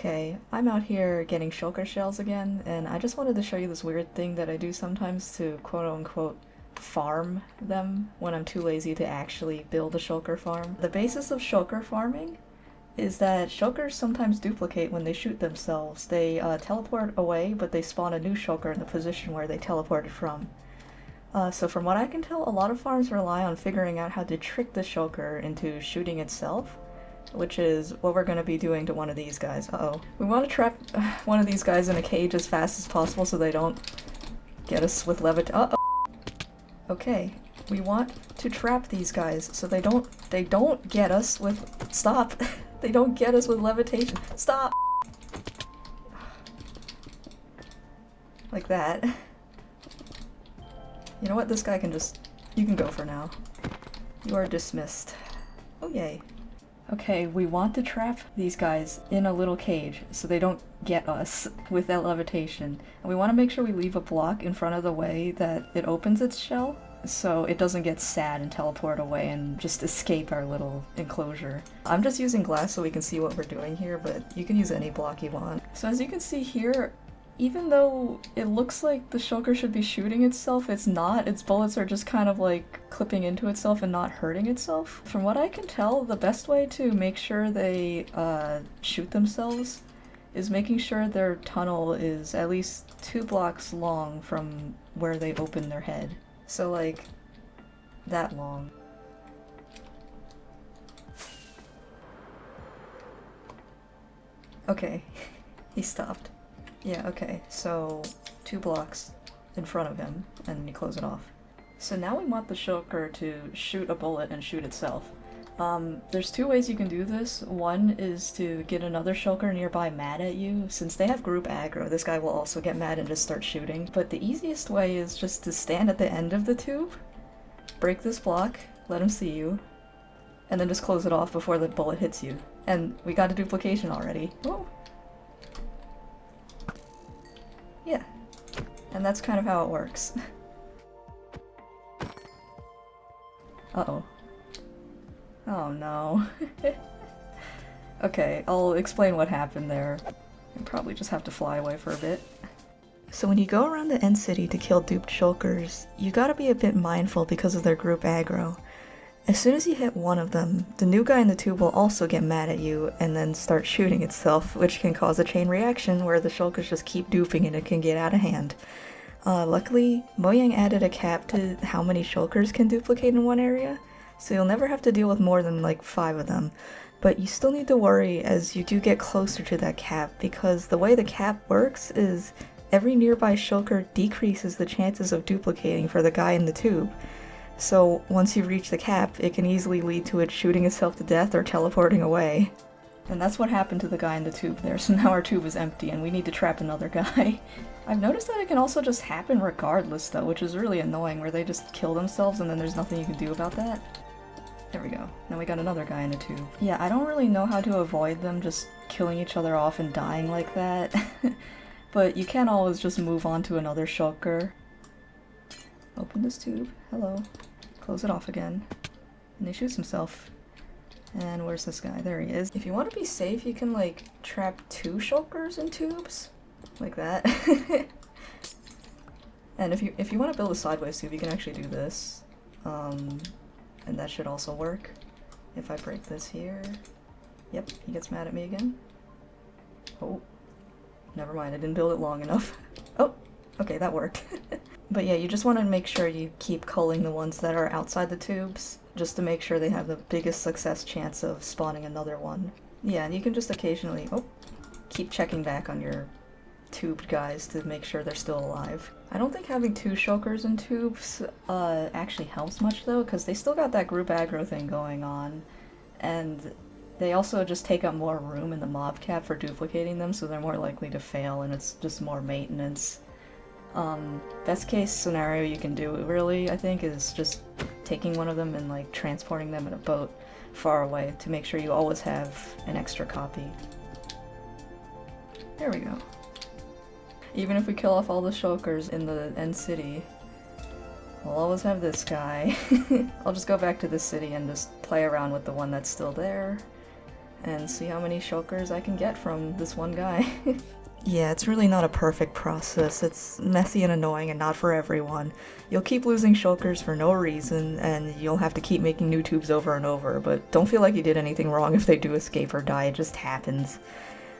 Okay, I'm out here getting shulker shells again, and I just wanted to show you this weird thing that I do sometimes to quote-unquote farm them when I'm too lazy to actually build a shulker farm. The basis of shulker farming is that shulkers sometimes duplicate when they shoot themselves. They teleport away, but they spawn a new shulker in the position where they teleported from. So from what I can tell, a lot of farms rely on figuring out how to trick the shulker into shooting itself, which is what we're going to be doing to one of these guys. Uh-oh. We want to trap one of these guys in a cage as fast as possible so they don't get us with uh-oh. Okay, we want to trap these guys so they don't get us with— stop! They don't get us with levitation. Stop! Like that. You know what, this guy can just— you can go for now. You are dismissed. Oh yay. Okay, we want to trap these guys in a little cage so they don't get us with that levitation. And we want to make sure we leave a block in front of the way that it opens its shell so it doesn't get sad and teleport away and just escape our little enclosure. I'm just using glass so we can see what we're doing here, but you can use any block you want. So as you can see here, even though it looks like the shulker should be shooting itself, it's not. Its bullets are just kind of like clipping into itself and not hurting itself. From what I can tell, the best way to make sure they shoot themselves is making sure their tunnel is at least 2 blocks long from where they open their head. So like, that long. Okay, he stopped. Yeah, okay, so 2 blocks in front of him, and then you close it off. So now we want the shulker to shoot a bullet and shoot itself. There's 2 ways you can do this. One is to get another shulker nearby mad at you. Since they have group aggro, this guy will also get mad and just start shooting. But the easiest way is just to stand at the end of the tube, break this block, let him see you, and then just close it off before the bullet hits you. And we got a duplication already. Whoa! Yeah, and that's kind of how it works. Uh-oh. Oh no. Okay, I'll explain what happened there. You'll probably just have to fly away for a bit. So when you go around the end city to kill duped shulkers, you gotta be a bit mindful because of their group aggro. As soon as you hit one of them, the new guy in the tube will also get mad at you and then start shooting itself, which can cause a chain reaction where the shulkers just keep duping and it can get out of hand. Luckily, Mojang added a cap to how many shulkers can duplicate in one area, so you'll never have to deal with more than like 5 of them. But you still need to worry as you do get closer to that cap, because the way the cap works is every nearby shulker decreases the chances of duplicating for the guy in the tube. So once you reach the cap, it can easily lead to it shooting itself to death or teleporting away. And that's what happened to the guy in the tube there, so now our tube is empty and we need to trap another guy. I've noticed that it can also just happen regardless though, which is really annoying, where they just kill themselves and then there's nothing you can do about that. There we go. Now we got another guy in a tube. Yeah, I don't really know how to avoid them just killing each other off and dying like that. But you can always just move on to another shulker. Open this tube. Hello. Close it off again. And he shoots himself. And where's this guy? There he is. If you want to be safe, you can like trap 2 shulkers in tubes. Like that. And if you want to build a sideways tube, you can actually do this. And that should also work. If I break this here. Yep, he gets mad at me again. Oh. Never mind, I didn't build it long enough. Oh! Okay, that worked. But yeah, you just want to make sure you keep culling the ones that are outside the tubes, just to make sure they have the biggest success chance of spawning another one. Yeah, and you can just occasionally, keep checking back on your tubed guys to make sure they're still alive. I don't think having 2 shulkers in tubes actually helps much though, because they still got that group aggro thing going on, and they also just take up more room in the mob cap for duplicating them, so they're more likely to fail and it's just more maintenance. Best case scenario you can do really, I think, is just taking one of them and like transporting them in a boat far away to make sure you always have an extra copy. There we go. Even if we kill off all the shulkers in the end city, we'll always have this guy. I'll just go back to this city and just play around with the one that's still there, and see how many shulkers I can get from this one guy. Yeah, it's really not a perfect process. It's messy and annoying and not for everyone. You'll keep losing shulkers for no reason, and you'll have to keep making new tubes over and over, but don't feel like you did anything wrong if they do escape or die, it just happens.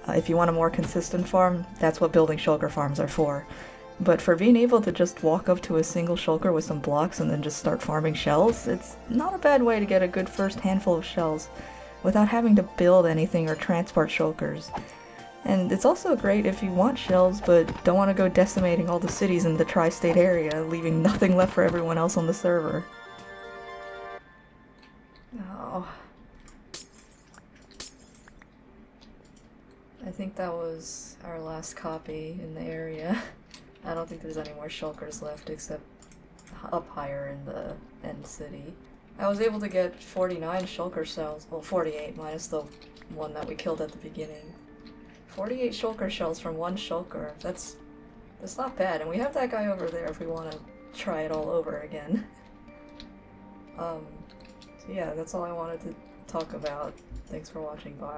If you want a more consistent farm, that's what building shulker farms are for. But for being able to just walk up to a single shulker with some blocks and then just start farming shells, it's not a bad way to get a good first handful of shells without having to build anything or transport shulkers. And it's also great if you want shells but don't want to go decimating all the cities in the tri-state area, leaving nothing left for everyone else on the server. Oh. I think that was our last copy in the area. I don't think there's any more shulkers left except up higher in the end city. I was able to get 49 shulker shells, well 48 minus the one that we killed at the beginning. 48 shulker shells from one shulker. That's not bad, and we have that guy over there if we want to try it all over again. So yeah, that's all I wanted to talk about. Thanks for watching, bye.